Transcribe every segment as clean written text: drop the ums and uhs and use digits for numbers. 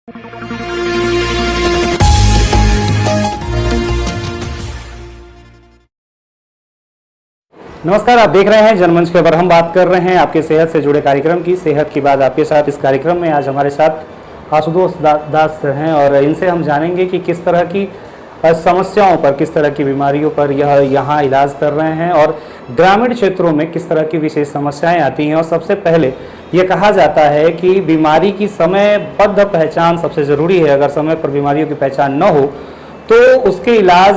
नमस्कार, आप देख रहे हैं जनमंच खबर। हम बात कर रहे हैं आपके सेहत से जुड़े कार्यक्रम की। सेहत की बात आपके साथ। इस कार्यक्रम में आज हमारे साथ आशुतोष दास हैं और इनसे हम जानेंगे कि किस तरह की समस्याओं पर, किस तरह की बीमारियों पर यह यहाँ इलाज कर रहे हैं और ग्रामीण क्षेत्रों में किस तरह की विशेष समस्याएं आती हैं। और सबसे पहले ये कहा जाता है कि बीमारी की समयबद्ध पहचान सबसे ज़रूरी है। अगर समय पर बीमारियों की पहचान न हो तो उसके इलाज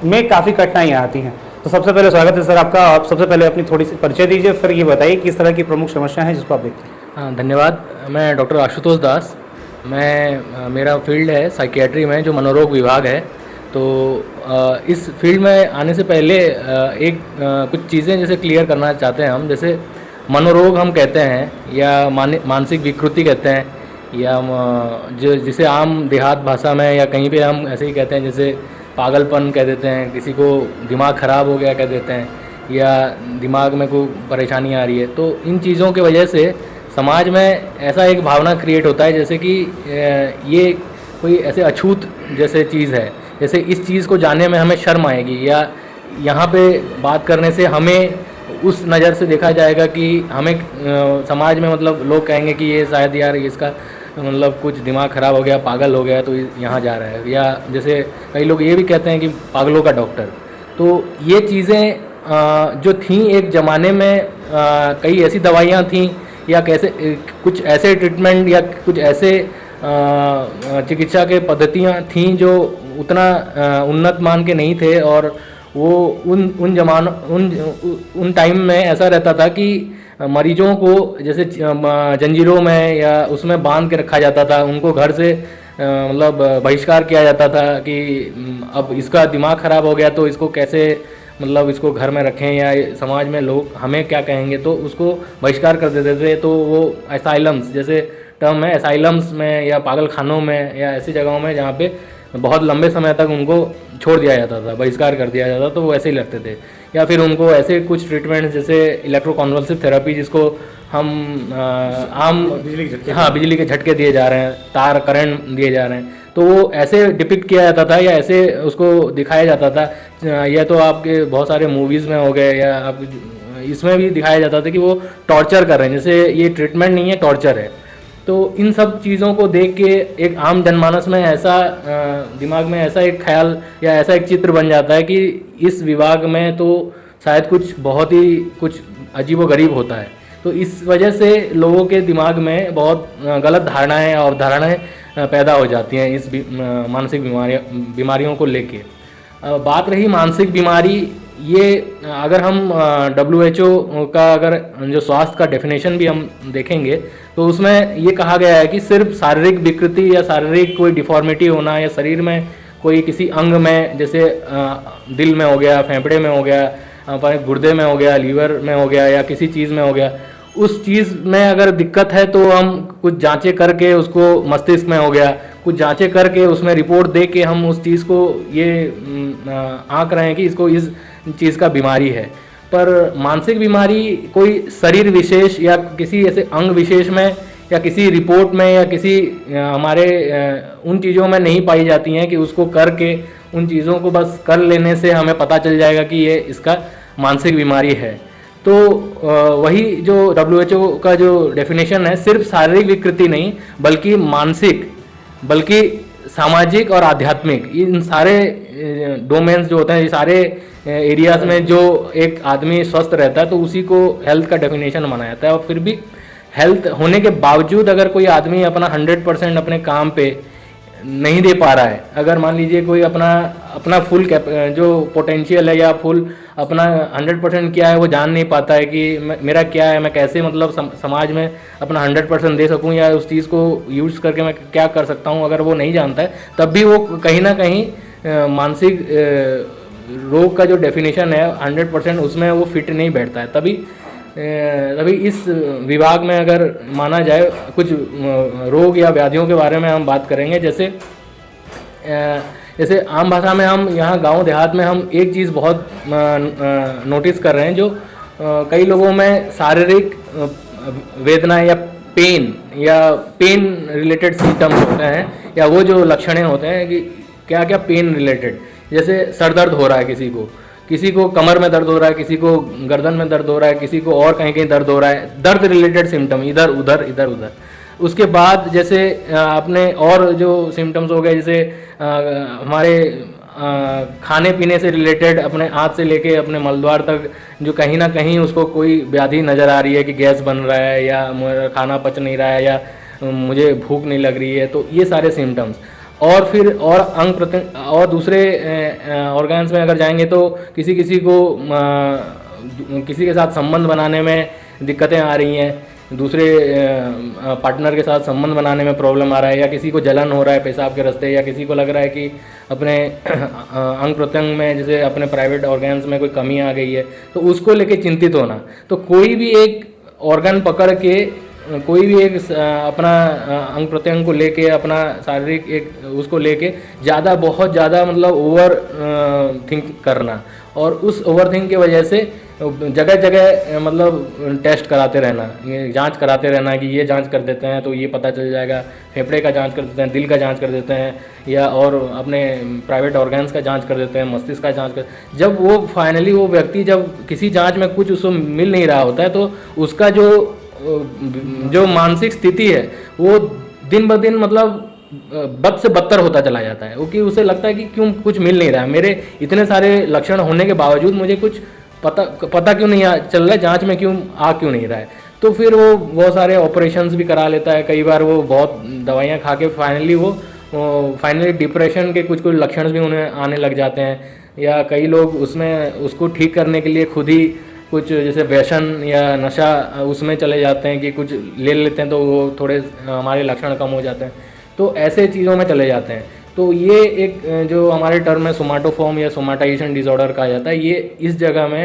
में काफ़ी कठिनाइयाँ आती हैं। तो सबसे पहले स्वागत है सर आपका। आप सबसे पहले अपनी थोड़ी सी परिचय दीजिए, फिर ये बताइए किस तरह की प्रमुख समस्याएं हैं जिसको आप देखते हैं। हाँ, धन्यवाद। मैं डॉक्टर आशुतोष दास। मेरा फील्ड है साइकियाट्री में, जो मनोरोग विभाग है। तो इस फील्ड में आने से पहले कुछ चीज़ें जैसे क्लियर करना चाहते हैं हम। जैसे मनोरोग हम कहते हैं या मानसिक विकृति कहते हैं, या जिसे आम देहात भाषा में या कहीं पे हम ऐसे ही कहते हैं, जैसे पागलपन कह देते हैं, किसी को दिमाग ख़राब हो गया कह देते हैं, या दिमाग में कोई परेशानी आ रही है। तो इन चीज़ों की वजह से समाज में ऐसा एक भावना क्रिएट होता है जैसे कि ये कोई ऐसे अछूत जैसे चीज़ है, जैसे इस चीज़ को जानने में हमें शर्म आएगी, या यहाँ पे बात करने से हमें उस नज़र से देखा जाएगा कि हमें समाज में मतलब लोग कहेंगे कि ये शायद यार इसका मतलब कुछ दिमाग ख़राब हो गया, पागल हो गया, तो यहाँ जा रहा है। या जैसे कई लोग ये भी कहते हैं कि पागलों का डॉक्टर। तो ये चीज़ें जो थीं एक ज़माने में, कई ऐसी दवाइयाँ थीं या कैसे कुछ ऐसे ट्रीटमेंट या कुछ ऐसे चिकित्सा के पद्धतियाँ थीं जो उतना उन्नत मान के नहीं थे। और वो उन टाइम में ऐसा रहता था कि मरीजों को जैसे जंजीरों में या उसमें बांध के रखा जाता था, उनको घर से मतलब बहिष्कार किया जाता था कि अब इसका दिमाग ख़राब हो गया तो इसको कैसे मतलब इसको घर में रखें, या समाज में लोग हमें क्या कहेंगे, तो उसको बहिष्कार कर देते थे। तो वो असाइलम्स जैसे टर्म है, असाइलम्स में या पागल खानों में या ऐसी जगहों में जहाँ पे बहुत लंबे समय तक उनको छोड़ दिया जाता था, बहिष्कार कर दिया जाता, तो वो ऐसे ही लगते थे। या फिर उनको ऐसे कुछ ट्रीटमेंट जैसे इलेक्ट्रोकॉन्वल्सिव थेरेपी, जिसको हम बिजली के झटके दिए जा रहे हैं, तार करंट दिए जा रहे हैं, तो वो ऐसे डिपिक्ट किया जाता था या ऐसे उसको दिखाया जाता था। या तो आपके बहुत सारे मूवीज़ में हो गए, या आप इसमें भी दिखाया जाता था कि वो टॉर्चर कर रहे हैं, जैसे ये ट्रीटमेंट नहीं है, टॉर्चर है। तो इन सब चीज़ों को देख के एक आम जनमानस में ऐसा दिमाग में ऐसा एक ख्याल या ऐसा एक चित्र बन जाता है कि इस विभाग में तो शायद कुछ बहुत ही कुछ अजीबोगरीब होता है। तो इस वजह से लोगों के दिमाग में बहुत गलत धारणाएं और अवधारणाएं पैदा हो जाती हैं इस मानसिक बीमारियों को लेके। बात रही मानसिक बीमारी, ये अगर हम WHO का अगर जो स्वास्थ्य का डेफिनेशन भी हम देखेंगे तो उसमें ये कहा गया है कि सिर्फ शारीरिक विकृति या शारीरिक कोई डिफॉर्मिटी होना, या शरीर में कोई किसी अंग में, जैसे दिल में हो गया, फेफड़े में हो गया, गुर्दे में हो गया, लीवर में हो गया, या किसी चीज़ में हो गया, उस चीज़ में अगर दिक्कत है तो हम कुछ जांचें करके, उसको मस्तिष्क में हो गया, कुछ जांचें करके उसमें रिपोर्ट दे के हम उस चीज़ को ये आंक रहे हैं कि इसको इस चीज़ का बीमारी है। पर मानसिक बीमारी कोई शरीर विशेष या किसी ऐसे अंग विशेष में या किसी रिपोर्ट में या किसी हमारे उन चीज़ों में नहीं पाई जाती हैं कि उसको करके उन चीज़ों को बस कर लेने से हमें पता चल जाएगा कि ये इसका मानसिक बीमारी है। तो वही जो WHO का जो डेफिनेशन है, सिर्फ शारीरिक विकृति नहीं बल्कि मानसिक, बल्कि सामाजिक और आध्यात्मिक, इन सारे डोमेन्स जो होते हैं, ये सारे एरियाज में जो एक आदमी स्वस्थ रहता है तो उसी को हेल्थ का डेफिनेशन माना जाता है। और फिर भी हेल्थ होने के बावजूद अगर कोई आदमी अपना 100% अपने काम पे नहीं दे पा रहा है, अगर मान लीजिए कोई अपना फुल जो पोटेंशियल है या फुल अपना 100% क्या है वो जान नहीं पाता है कि मेरा क्या है, मैं कैसे मतलब समाज में अपना 100% दे सकूं, या उस चीज़ को यूज़ करके मैं क्या कर सकता हूं, अगर वो नहीं जानता है, तब भी वो कहीं ना कहीं मानसिक रोग का जो डेफिनेशन है 100% उसमें वो फिट नहीं बैठता है। तभी इस विभाग में अगर माना जाए, कुछ रोग या व्याधियों के बारे में हम बात करेंगे। जैसे आम भाषा में हम यहाँ गांव देहात में हम एक चीज़ बहुत नोटिस कर रहे हैं, जो कई लोगों में शारीरिक वेदना या पेन या पेन रिलेटेड सिम्टम्स होते हैं या वो जो लक्षण होते हैं कि क्या क्या पेन रिलेटेड, जैसे सर दर्द हो रहा है किसी को कमर में दर्द हो रहा है, किसी को गर्दन में दर्द हो रहा है, किसी को और कहीं कहीं दर्द हो रहा है, दर्द रिलेटेड सिम्टम इधर उधर। उसके बाद जैसे अपने और जो सिम्टम्स हो गए, जैसे हमारे खाने पीने से रिलेटेड, अपने आँत से लेके अपने मलद्वार तक जो कहीं ना कहीं उसको कोई व्याधि नज़र आ रही है कि गैस बन रहा है या मेरा खाना पच नहीं रहा है या मुझे भूख नहीं लग रही है, तो ये सारे सिम्टम्स। और फिर और अंग प्रत्यंग और दूसरे ऑर्गन्स में अगर जाएंगे तो किसी के साथ संबंध बनाने में दिक्कतें आ रही हैं, दूसरे पार्टनर के साथ संबंध बनाने में प्रॉब्लम आ रहा है, या किसी को जलन हो रहा है पेशाब के रास्ते, या किसी को लग रहा है कि अपने अंग प्रत्यंग में जैसे अपने प्राइवेट ऑर्गन्स में कोई कमी आ गई है, तो उसको लेके चिंतित होना। तो कोई भी एक ऑर्गन पकड़ के, कोई भी एक अपना अंग प्रत्यंग को लेके, अपना शारीरिक एक उसको लेके बहुत ज़्यादा मतलब ओवर थिंक करना, और उस ओवर थिंक की वजह से जगह जगह मतलब टेस्ट कराते रहना, जांच कराते रहना कि ये जांच कर देते हैं तो ये पता चल जाएगा, फेफड़े का जांच कर देते हैं, दिल का जांच कर देते हैं, या और अपने प्राइवेट ऑर्गन्स का जांच कर देते हैं, मस्तिष्क का जांच कर। जब वो फाइनली वो व्यक्ति जब किसी जांच में कुछ उसको मिल नहीं रहा होता है, तो उसका जो मानसिक स्थिति है वो दिन ब दिन मतलब बद से बदतर होता चला जाता है, क्योंकि उसे लगता है कि क्यों कुछ मिल नहीं रहा है, मेरे इतने सारे लक्षण होने के बावजूद मुझे कुछ पता क्यों नहीं चल रहा है, जांच में क्यों नहीं रहा है। तो फिर वो बहुत सारे ऑपरेशंस भी करा लेता है, कई बार वो बहुत दवाइयाँ खा के फाइनली डिप्रेशन के कुछ लक्षण भी उन्हें आने लग जाते हैं, या कई लोग उसको ठीक करने के लिए खुद ही कुछ जैसे व्यसन या नशा उसमें चले जाते हैं कि कुछ ले लेते हैं तो वो थोड़े हमारे लक्षण कम हो जाते हैं, तो ऐसे चीज़ों में चले जाते हैं। तो ये एक जो हमारे टर्म में सोमाटोफॉर्म या सोमाटाइजेशन डिसऑर्डर कहा जाता है, ये इस जगह में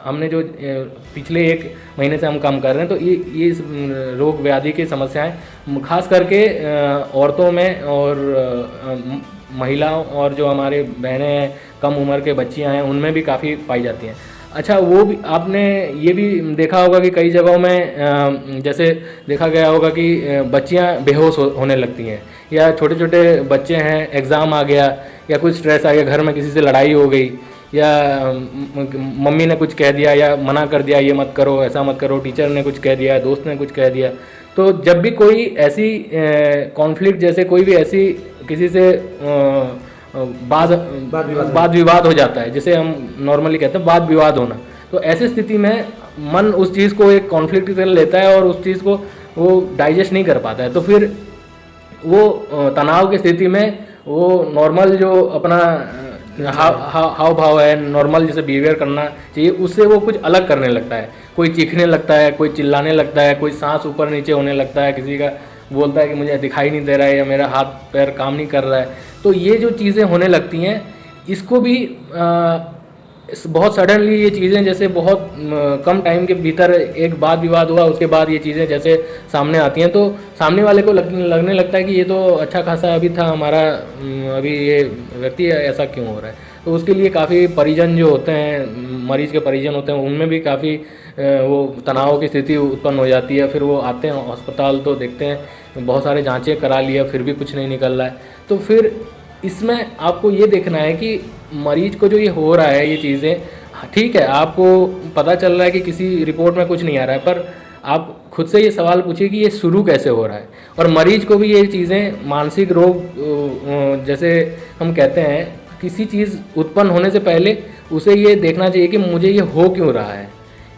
हमने जो पिछले 1 महीने से हम काम कर रहे हैं, तो ये इस रोग व्याधि की समस्याएं खास करके औरतों में और महिलाओं और जो हमारे बहनें हैं, कम उम्र के बच्चियां हैं, उनमें भी काफ़ी पाई जाती हैं। अच्छा, वो भी आपने ये भी देखा होगा कि कई जगहों में जैसे देखा गया होगा कि बच्चियां बेहोश होने लगती हैं, या छोटे छोटे बच्चे हैं, एग्ज़ाम आ गया या कुछ स्ट्रेस आ गया, घर में किसी से लड़ाई हो गई, या मम्मी ने कुछ कह दिया या मना कर दिया, ये मत करो, ऐसा मत करो, टीचर ने कुछ कह दिया, दोस्त ने कुछ कह दिया। तो जब भी कोई ऐसी कॉन्फ्लिक्ट, जैसे कोई भी ऐसी किसी से वाद विवाद हो जाता है, जिसे हम नॉर्मली कहते हैं वाद विवाद होना, तो ऐसी स्थिति में मन उस चीज़ को एक कॉन्फ्लिक्ट की तरह लेता है और उस चीज़ को वो डाइजेस्ट नहीं कर पाता है। तो फिर वो तनाव की स्थिति में वो नॉर्मल जो अपना हाव भाव है, नॉर्मल जैसे बिहेवियर करना चाहिए, उससे वो कुछ अलग करने लगता है। कोई चीखने लगता है, कोई चिल्लाने लगता है, कोई सांस ऊपर नीचे होने लगता है, किसी का बोलता है कि मुझे दिखाई नहीं दे रहा है या मेरा हाथ पैर काम नहीं कर रहा है। तो ये जो चीज़ें होने लगती हैं, इसको भी बहुत सडनली ये चीज़ें जैसे बहुत कम टाइम के भीतर एक वाद विवाद हुआ, उसके बाद ये चीज़ें जैसे सामने आती हैं, तो सामने वाले को लगने लगता है कि ये तो अच्छा खासा अभी था हमारा, अभी ये व्यक्ति ऐसा क्यों हो रहा है। तो उसके लिए काफ़ी परिजन जो होते हैं, मरीज के परिजन होते हैं, उनमें भी काफ़ी वो तनाव की स्थिति उत्पन्न हो जाती है। फिर वो आते हैं अस्पताल, तो देखते हैं बहुत सारे जांचें करा लिया, फिर भी कुछ नहीं निकल रहा है। तो फिर इसमें आपको ये देखना है कि मरीज को जो ये हो रहा है, ये चीज़ें ठीक है, आपको पता चल रहा है कि किसी रिपोर्ट में कुछ नहीं आ रहा है, पर आप खुद से ये सवाल पूछिए कि ये शुरू कैसे हो रहा है। और मरीज को भी ये चीज़ें, मानसिक रोग जैसे हम कहते हैं, किसी चीज़ उत्पन्न होने से पहले उसे ये देखना चाहिए कि मुझे ये हो क्यों रहा है,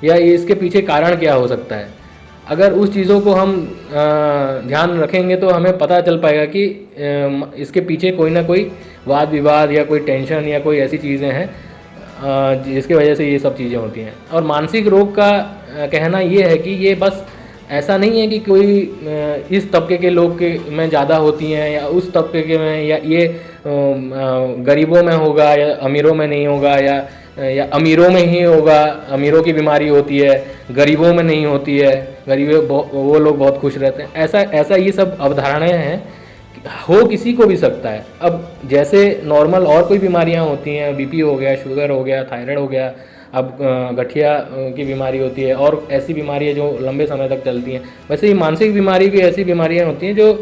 या ये इसके पीछे कारण क्या हो सकता है। अगर उस चीज़ों को हम ध्यान रखेंगे तो हमें पता चल पाएगा कि इसके पीछे कोई ना कोई वाद विवाद या कोई टेंशन या कोई ऐसी चीज़ें हैं जिसकी वजह से ये सब चीज़ें होती हैं। और मानसिक रोग का कहना ये है कि ये बस ऐसा नहीं है कि कोई इस तबके के लोग के में ज़्यादा होती हैं या उस तबके के में, या ये गरीबों में होगा या अमीरों में नहीं होगा, या अमीरों में ही होगा, अमीरों की बीमारी होती है, गरीबों में नहीं होती है, गरीबों वो लोग बहुत खुश रहते हैं। ऐसा ये सब अवधारणाएं हैं, हो किसी को भी सकता है। अब जैसे नॉर्मल और कोई बीमारियां होती हैं, बीपी हो गया, शुगर हो गया, थायराइड हो गया, अब गठिया की बीमारी होती है और ऐसी बीमारी है जो लंबे समय तक चलती हैं। वैसे ही मानसिक बीमारी भी ऐसी बीमारियां होती हैं जो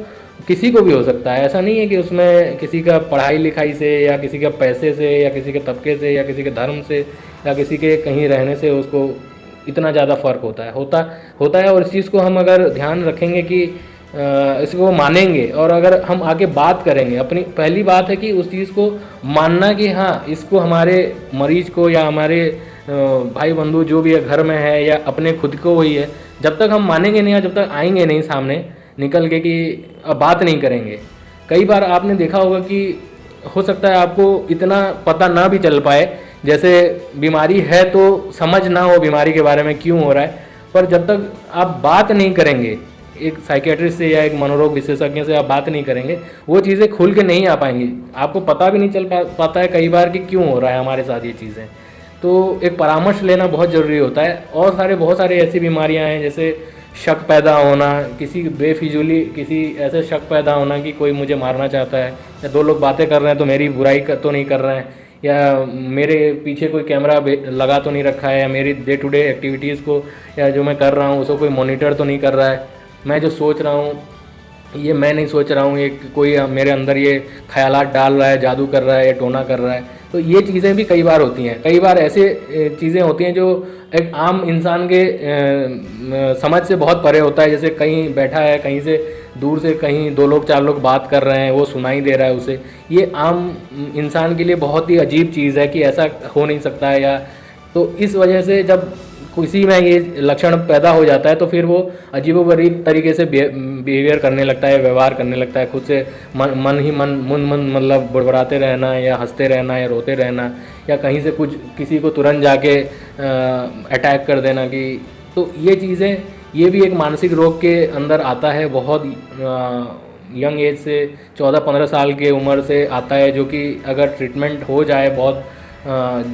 किसी को भी हो सकता है। ऐसा नहीं है कि उसमें किसी का पढ़ाई लिखाई से या किसी का पैसे से या किसी के तबके से या किसी के धर्म से या किसी के कहीं रहने से उसको इतना ज़्यादा फ़र्क होता है। और इस चीज़ को हम अगर ध्यान रखेंगे कि इसको मानेंगे और अगर हम आगे बात करेंगे, अपनी पहली बात है कि उस चीज़ को मानना कि हाँ, इसको हमारे मरीज को या हमारे भाई बंधु जो भी है घर में है या अपने खुद को वही है, जब तक हम मानेंगे नहीं या जब तक आएंगे नहीं सामने निकल के कि अब बात नहीं करेंगे। कई बार आपने देखा होगा कि हो सकता है आपको इतना पता ना भी चल पाए, जैसे बीमारी है तो समझ ना हो बीमारी के बारे में क्यों हो रहा है, पर जब तक आप बात नहीं करेंगे एक साइकियाट्रिस्ट से या एक मनोरोग विशेषज्ञ से आप बात नहीं करेंगे, वो चीज़ें खुल के नहीं आ पाएंगी। आपको पता भी नहीं चल पाता है कई बार कि क्यों हो रहा है हमारे साथ ये चीज़ें। तो एक परामर्श लेना बहुत ज़रूरी होता है। और बहुत सारे ऐसी बीमारियां हैं जैसे शक पैदा होना, किसी बेफिजूली किसी ऐसे शक पैदा होना कि कोई मुझे मारना चाहता है, या दो लोग बातें कर रहे हैं तो मेरी बुराई तो नहीं कर रहे हैं, या मेरे पीछे कोई कैमरा लगा तो नहीं रखा है, या मेरी डे टू डे एक्टिविटीज़ को या जो मैं कर रहा हूँ उसको कोई मॉनिटर तो नहीं कर रहा है, मैं जो सोच रहा हूँ ये मैं नहीं सोच रहा हूँ, ये कोई मेरे अंदर ये ख्यालात डाल रहा है, जादू कर रहा है या टोना कर रहा है। तो ये चीज़ें भी कई बार होती हैं। कई बार ऐसे चीज़ें होती हैं जो एक आम इंसान के समझ से बहुत परे होता है। जैसे कहीं बैठा है, कहीं से दूर से कहीं दो लोग चार लोग बात कर रहे हैं, वो सुनाई दे रहा है उसे। ये आम इंसान के लिए बहुत ही अजीब चीज़ है कि ऐसा हो नहीं सकता है। या तो इस वजह से जब किसी में ये लक्षण पैदा हो जाता है तो फिर वो अजीबोगरीब तरीके से बिहेवियर करने लगता है, व्यवहार करने लगता है, खुद से मन मतलब बड़बड़ाते रहना या हंसते रहना या रोते रहना, या कहीं से कुछ किसी को तुरंत जाके अटैक कर देना। कि तो ये चीज़ें, ये भी एक मानसिक रोग के अंदर आता है। बहुत यंग एज से 14-15 साल के उम्र से आता है, जो कि अगर ट्रीटमेंट हो जाए बहुत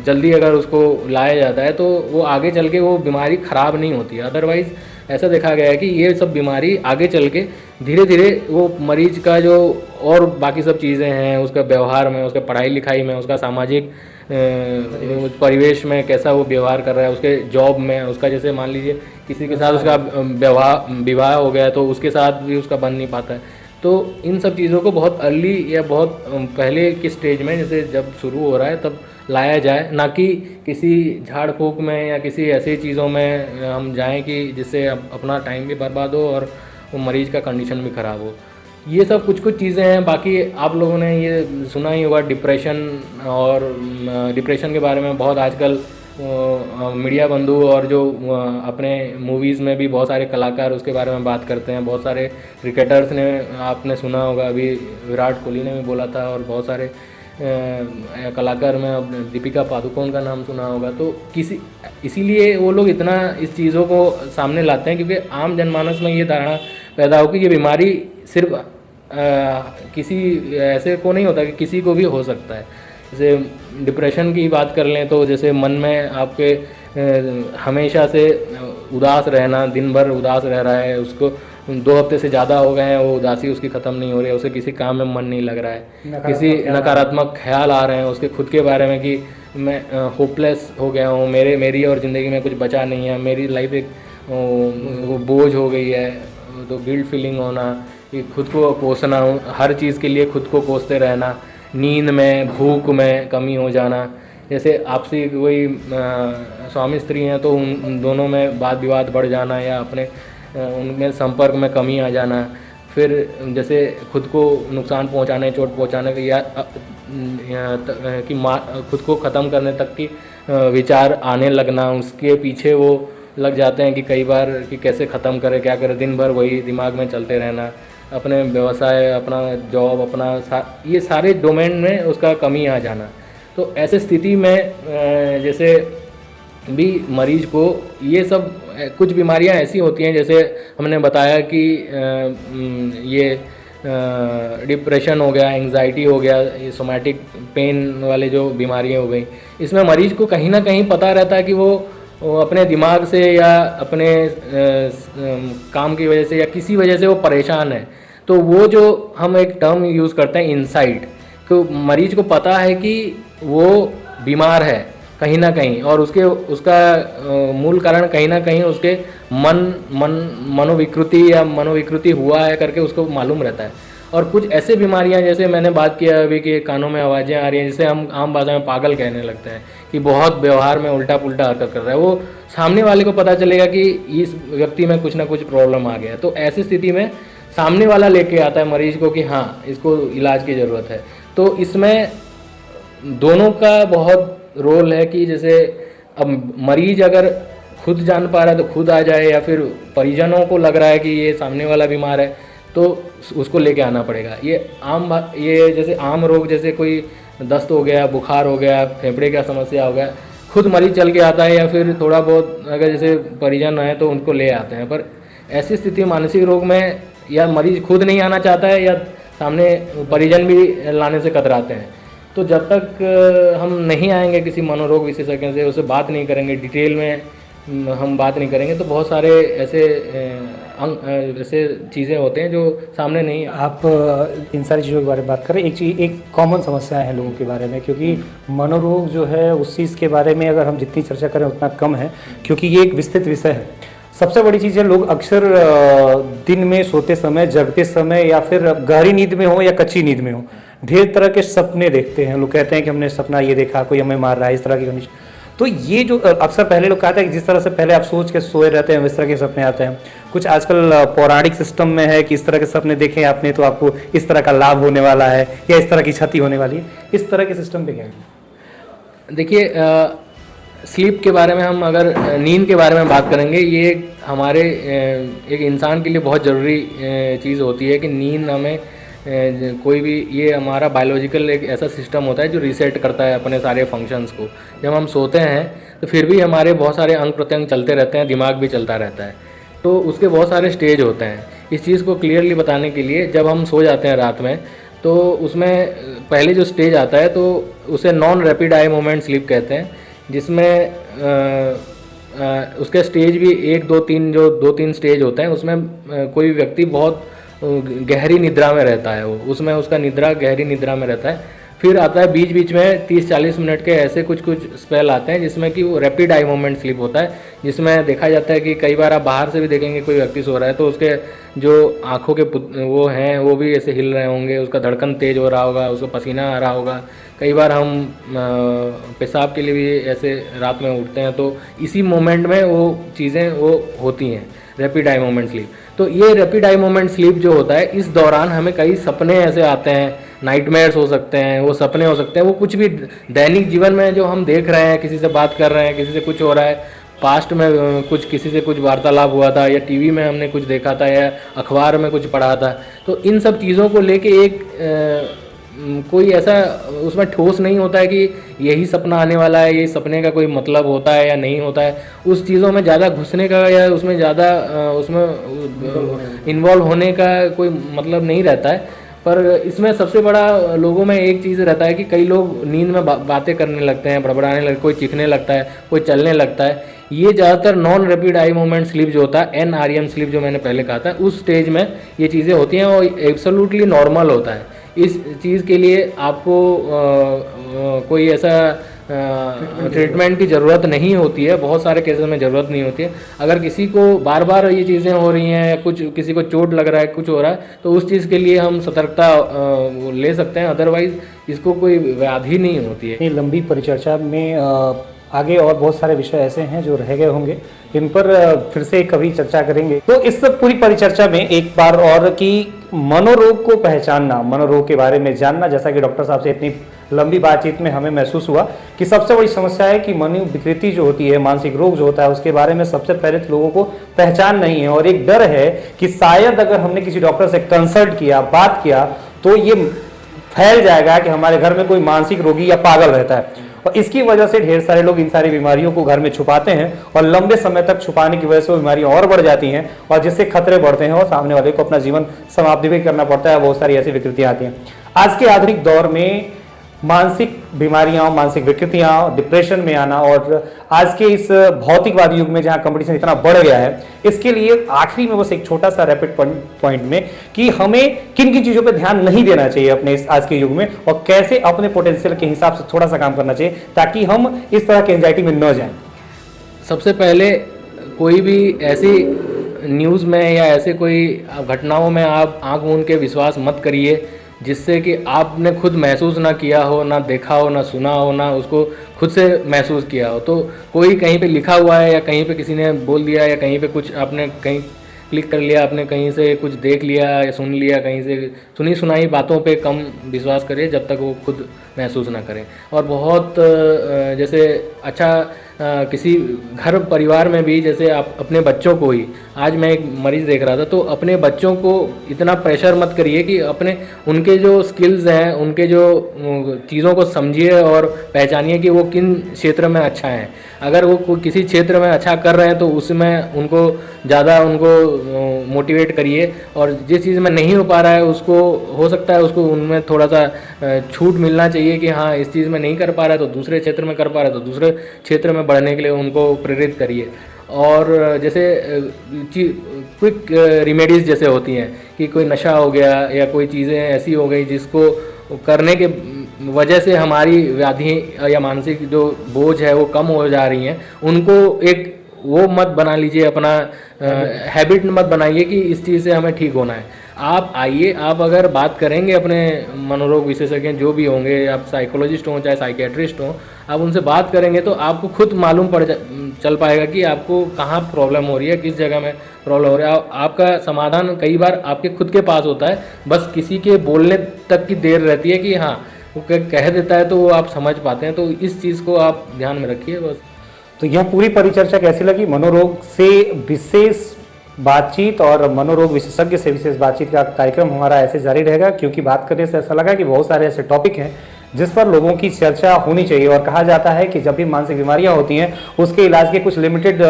जल्दी अगर उसको लाया जाता है तो वो आगे चल के वो बीमारी ख़राब नहीं होती है। अदरवाइज़ ऐसा देखा गया है कि ये सब बीमारी आगे चल के धीरे धीरे वो मरीज का जो और बाकी सब चीज़ें हैं, उसका व्यवहार में, उसका पढ़ाई लिखाई में, उसका सामाजिक परिवेश में कैसा वो व्यवहार कर रहा है, उसके जॉब में, उसका जैसे मान लीजिए किसी के साथ उसका विवाह हो गया तो उसके साथ भी उसका बन नहीं पाता है। तो इन सब चीज़ों को बहुत अर्ली या बहुत पहले के स्टेज में, जैसे जब शुरू हो रहा है तब लाया जाए, ना कि किसी झाड़ फूक में या किसी ऐसी चीज़ों में हम जाएं कि जिससे अपना टाइम भी बर्बाद हो और वो मरीज़ का कंडीशन भी ख़राब हो। ये सब कुछ चीज़ें हैं। बाकी आप लोगों ने ये सुना ही होगा डिप्रेशन, और डिप्रेशन के बारे में बहुत आजकल मीडिया बंधु और जो अपने मूवीज़ में भी बहुत सारे कलाकार उसके बारे में बात करते हैं। बहुत सारे क्रिकेटर्स ने, आपने सुना होगा, अभी विराट कोहली ने भी बोला था, और बहुत सारे कलाकार में दीपिका पादुकोण का नाम सुना होगा। तो इसीलिए वो लोग इतना इस चीज़ों को सामने लाते हैं क्योंकि आम जनमानस में ये धारणा पैदा हो कि ये बीमारी सिर्फ किसी ऐसे को नहीं होता, कि किसी को भी हो सकता है। जैसे डिप्रेशन की बात कर लें तो जैसे मन में आपके हमेशा से उदास रहना, दिन भर उदास रह रहा है, उसको 2 हफ्ते से ज़्यादा हो गए हैं, वो उदासी उसकी ख़त्म नहीं हो रही है, उसे किसी काम में मन नहीं लग रहा है, किसी नकारात्मक ख्याल आ रहे हैं उसके खुद के बारे में कि मैं होपलेस हो गया हूँ, मेरी और ज़िंदगी में कुछ बचा नहीं है, मेरी लाइफ एक वो बोझ हो गई है। तो गिल्ट फीलिंग होना, कि खुद को कोसना, हर चीज़ के लिए खुद को कोसते रहना, नींद में, भूख में कमी हो जाना। जैसे आपसी कोई स्वामी स्त्री हैं तो उन दोनों में वाद विवाद बढ़ जाना या अपने उनमें संपर्क में कमी आ जाना। फिर जैसे खुद को नुकसान पहुंचाने, चोट पहुंचाने या कि खुद को ख़त्म करने तक की विचार आने लगना, उसके पीछे वो लग जाते हैं कि कई बार कि कैसे ख़त्म करें, क्या करें, दिन भर वही दिमाग में चलते रहना, अपने व्यवसाय, अपना जॉब, अपना ये सारे डोमेन में उसका कमी आ जाना। तो ऐसे स्थिति में जैसे भी मरीज को ये सब कुछ बीमारियां ऐसी होती हैं, जैसे हमने बताया कि ये डिप्रेशन हो गया, एंग्जाइटी हो गया, ये सोमैटिक पेन वाले जो बीमारियां हो गई, इसमें मरीज को कहीं ना कहीं पता रहता है कि वो अपने दिमाग से या अपने काम की वजह से या किसी वजह से वो परेशान है। तो वो जो हम एक टर्म यूज़ करते हैं इनसाइट, तो मरीज को पता है कि वो बीमार है, कहीं ना कहीं, और उसका मूल कारण कहीं ना कहीं उसके मनोविकृति या मनोविकृति हुआ है करके उसको मालूम रहता है। और कुछ ऐसे बीमारियां, जैसे मैंने बात किया अभी कि कानों में आवाज़ें आ रही हैं, जिसे हम आम भाषा में पागल कहने लगते हैं, कि बहुत व्यवहार में उल्टा पुल्टा हरकत कर रहा है, वो सामने वाले को पता चलेगा कि इस व्यक्ति में कुछ ना कुछ प्रॉब्लम आ गया है। तो ऐसी स्थिति में सामने वाला लेके आता है मरीज को कि हाँ, इसको इलाज की ज़रूरत है। तो इसमें दोनों का बहुत रोल है कि जैसे अब मरीज अगर खुद जान पा रहा है तो खुद आ जाए, या फिर परिजनों को लग रहा है कि ये सामने वाला बीमार है तो उसको लेके आना पड़ेगा। ये जैसे आम रोग, जैसे कोई दस्त हो गया, बुखार हो गया, फेफड़े का समस्या हो गया, खुद मरीज चल के आता है, या फिर थोड़ा बहुत अगर जैसे परिजन है तो उनको ले आते हैं। पर ऐसी स्थिति मानसिक रोग में या मरीज खुद नहीं आना चाहता है या सामने परिजन भी लाने से कतराते हैं। तो जब तक हम नहीं आएंगे किसी मनोरोग विशेषज्ञ से, उससे बात नहीं करेंगे, डिटेल में हम बात नहीं करेंगे, तो बहुत सारे ऐसे चीज़ें होते हैं जो सामने नहीं। आप इन सारी चीज़ों के बारे में बात करें, एक कॉमन समस्या है लोगों के बारे में, क्योंकि मनोरोग जो है उस चीज़ के बारे में अगर हम जितनी चर्चा करें उतना कम है, क्योंकि ये एक विस्तृत विषय है। सबसे बड़ी चीज़ है, लोग अक्सर दिन में सोते समय, जगते समय, या फिर गहरी नींद में हो या कच्ची नींद में हो, ढेर तरह के सपने देखते हैं। लोग कहते हैं कि हमने सपना ये देखा, कोई हमें मार रहा है, इस तरह की कंडीशन। तो ये जो अक्सर पहले लोग कहते हैं कि जिस तरह से पहले आप सोच के सोए रहते हैं, इस तरह के सपने आते हैं। कुछ आजकल पौराणिक सिस्टम में है कि इस तरह के सपने देखें आपने तो आपको इस तरह का लाभ होने वाला है या इस तरह की क्षति होने वाली है। इस तरह के सिस्टम पे क्या है? देखिए, स्लीप के बारे में हम अगर नींद के बारे में बात करेंगे, ये हमारे एक इंसान के लिए बहुत ज़रूरी चीज़ होती है कि नींद हमें कोई भी, ये हमारा बायोलॉजिकल एक ऐसा सिस्टम होता है जो रीसेट करता है अपने सारे फंक्शंस को। जब हम सोते हैं तो फिर भी हमारे बहुत सारे अंग प्रत्यंग चलते रहते हैं, दिमाग भी चलता रहता है। तो उसके बहुत सारे स्टेज होते हैं। इस चीज़ को क्लियरली बताने के लिए, जब हम सो जाते हैं रात में, तो उसमें पहले जो स्टेज आता है तो उसे non rapid eye moment sleep कहते हैं, जिसमें उसके स्टेज भी 1 2 3 जो 2-3 स्टेज होते हैं, उसमें कोई व्यक्ति बहुत गहरी निद्रा में रहता है, वो उसमें उसका निद्रा गहरी निद्रा में रहता है। फिर आता है बीच बीच में 30-40 मिनट के ऐसे कुछ स्पेल आते हैं जिसमें कि वो रैपिड आई मोमेंट स्लीप होता है, जिसमें देखा जाता है कि कई बार आप बाहर से भी देखेंगे कोई व्यक्ति सो रहा है तो उसके जो आँखों के वो हैं वो भी ऐसे हिल रहे होंगे, उसका धड़कन तेज हो रहा होगा, उसको पसीना आ रहा होगा। कई बार हम पेशाब के लिए भी ऐसे रात में उठते हैं, तो इसी मोमेंट में वो चीज़ें वो होती हैं, रैपिड आई मोमेंट स्लीप। तो ये रैपिड आई मोमेंट स्लीप जो होता है, इस दौरान हमें कई सपने ऐसे आते हैं, नाइटमेयर्स हो सकते हैं, वो सपने हो सकते हैं, वो कुछ भी दैनिक जीवन में जो हम देख रहे हैं, किसी से बात कर रहे हैं, किसी से कुछ हो रहा है, पास्ट में कुछ किसी से कुछ वार्तालाप हुआ था, या टीवी में हमने कुछ देखा था, या अखबार में कुछ पढ़ा था, तो इन सब चीज़ों को लेके एक कोई ऐसा उसमें ठोस नहीं होता है कि यही सपना आने वाला है, ये सपने का कोई मतलब होता है या नहीं होता है। उस चीज़ों में ज़्यादा घुसने का या उसमें ज़्यादा उसमें इन्वॉल्व होने का कोई मतलब नहीं रहता है। पर इसमें सबसे बड़ा लोगों में एक चीज़ रहता है कि कई लोग नींद में बातें करने लगते हैं, बड़बड़ाने लगते, कोई चीखने लगता है, कोई चलने लगता है। ये ज़्यादातर non rapid eye moment sleep जो होता है, NREM स्लीप जो मैंने पहले कहा था, उस स्टेज में ये चीज़ें होती हैं और एब्सोल्युटली नॉर्मल होता है। इस चीज़ के लिए आपको कोई ऐसा ट्रीटमेंट की ज़रूरत नहीं होती है, बहुत सारे केसेस में ज़रूरत नहीं होती है। अगर किसी को बार बार ये चीज़ें हो रही हैं या कुछ किसी को चोट लग रहा है, कुछ हो रहा है, तो उस चीज़ के लिए हम सतर्कता ले सकते हैं, अदरवाइज़ इसको कोई व्याधि नहीं होती है। लंबी परिचर्चा में आगे और बहुत सारे विषय ऐसे हैं जो रह गए होंगे, इन पर फिर से कभी चर्चा करेंगे। तो इस पूरी परिचर्चा में एक बार और कि मनोरोग को पहचानना, मनोरोग के बारे में जानना, जैसा कि डॉक्टर साहब से इतनी लंबी बातचीत में हमें महसूस हुआ कि सबसे बड़ी समस्या है कि मनोविकृति जो होती है, मानसिक रोग जो होता है, उसके बारे में सबसे पहले तो लोगों को पहचान नहीं है, और एक डर है कि शायद अगर हमने किसी डॉक्टर से कंसल्ट किया, बात किया, तो ये फैल जाएगा कि हमारे घर में कोई मानसिक रोगी या पागल रहता है। और इसकी वजह से ढेर सारे लोग इन सारी बीमारियों को घर में छुपाते हैं, और लंबे समय तक छुपाने की वजह से वो बीमारियां और बढ़ जाती हैं, और जिससे खतरे बढ़ते हैं और सामने वाले को अपना जीवन समाप्त भी करना पड़ता है। बहुत सारी ऐसी विकृतियां आती हैं। आज के आधुनिक दौर में मानसिक बीमारियां, मानसिक विकृतियां, डिप्रेशन में आना और आज के इस भौतिकवादी युग में जहां कंपटीशन इतना बढ़ गया है, इसके लिए आखिरी में बस एक छोटा सा रैपिड पॉइंट में कि हमें किन किन चीजों पे ध्यान नहीं देना चाहिए अपने इस आज के युग में और कैसे अपने पोटेंशियल के हिसाब से थोड़ा सा काम करना चाहिए ताकि हम इस तरह की एंजाइटी में न जाएं। सबसे पहले कोई भी ऐसी न्यूज़ में या ऐसे कोई घटनाओं में आप आंख मूंद के विश्वास मत करिए जिससे कि आपने खुद महसूस ना किया हो, ना देखा हो, ना सुना हो, ना उसको खुद से महसूस किया हो। तो कोई कहीं पे लिखा हुआ है या कहीं पे किसी ने बोल दिया या कहीं पे कुछ आपने कहीं क्लिक कर लिया, आपने कहीं से कुछ देख लिया या सुन लिया, कहीं से सुनी सुनाई बातों पे कम विश्वास करें जब तक वो खुद महसूस ना करें। और बहुत जैसे अच्छा किसी घर परिवार में भी जैसे आप अपने बच्चों को ही, आज मैं एक मरीज़ देख रहा था, तो अपने बच्चों को इतना प्रेशर मत करिए कि अपने उनके जो स्किल्स हैं, उनके जो चीज़ों को समझिए और पहचानिए कि वो किन क्षेत्र में अच्छा है। अगर वो किसी क्षेत्र में अच्छा कर रहे हैं तो उसमें उनको ज़्यादा उनको मोटिवेट करिए और जिस चीज़ में नहीं हो पा रहा है उसको हो सकता है उसको उनमें थोड़ा सा छूट मिलना चाहिए कि हाँ इस चीज़ में नहीं कर पा रहा है तो दूसरे क्षेत्र में कर पा रहा है तो दूसरे क्षेत्र में बढ़ने के लिए उनको प्रेरित करिए। और जैसे क्विक रिमेडीज़ जैसे होती हैं कि कोई नशा हो गया या कोई चीज़ें ऐसी हो गई जिसको करने के वजह से हमारी व्याधि या मानसिक जो बोझ है वो कम हो जा रही हैं, उनको एक वो मत बना लीजिए, अपना हैबिट मत बनाइए कि इस चीज़ से हमें ठीक होना है। आप आइए, आप अगर बात करेंगे अपने मनोरोग विशेषज्ञ जो भी होंगे, आप साइकोलॉजिस्ट हों चाहे साइकेट्रिस्ट हों, आप उनसे बात करेंगे तो आपको खुद मालूम चल पाएगा कि आपको कहाँ प्रॉब्लम हो रही है, किस जगह में प्रॉब्लम हो रही है। आपका समाधान कई बार आपके खुद के पास होता है, बस किसी के बोलने तक की देर रहती है कि हाँ वो कह देता है तो वो आप समझ पाते हैं। तो इस चीज़ को आप ध्यान में रखिए बस। तो यह पूरी परिचर्चा कैसी लगी? मनोरोग से विशेष बातचीत और मनोरोग विशेषज्ञ से विशेष बातचीत का कार्यक्रम हमारा ऐसे जारी रहेगा, क्योंकि बात करने से ऐसा लगा कि बहुत सारे ऐसे टॉपिक हैं जिस पर लोगों की चर्चा होनी चाहिए। और कहा जाता है कि जब भी मानसिक बीमारियां होती हैं उसके इलाज के कुछ लिमिटेड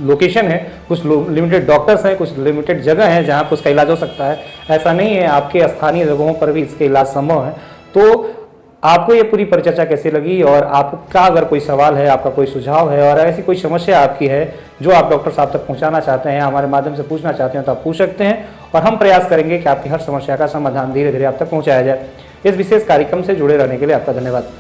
लोकेशन है, कुछ लिमिटेड डॉक्टर्स हैं, कुछ लिमिटेड जगह हैं जहां पर उसका इलाज हो सकता है। ऐसा नहीं है, आपके स्थानीय जगहों पर भी इसके इलाज संभव है। तो आपको ये पूरी परिचर्चा कैसी लगी और आपका अगर कोई सवाल है, आपका कोई सुझाव है और ऐसी कोई समस्या आपकी है जो आप डॉक्टर साहब तक पहुंचाना चाहते हैं, हमारे माध्यम से पूछना चाहते हैं, तो आप पूछ सकते हैं और हम प्रयास करेंगे कि आपकी हर समस्या का समाधान धीरे धीरे आप तक पहुंचाया जाए। इस विशेष कार्यक्रम से जुड़े रहने के लिए आपका धन्यवाद।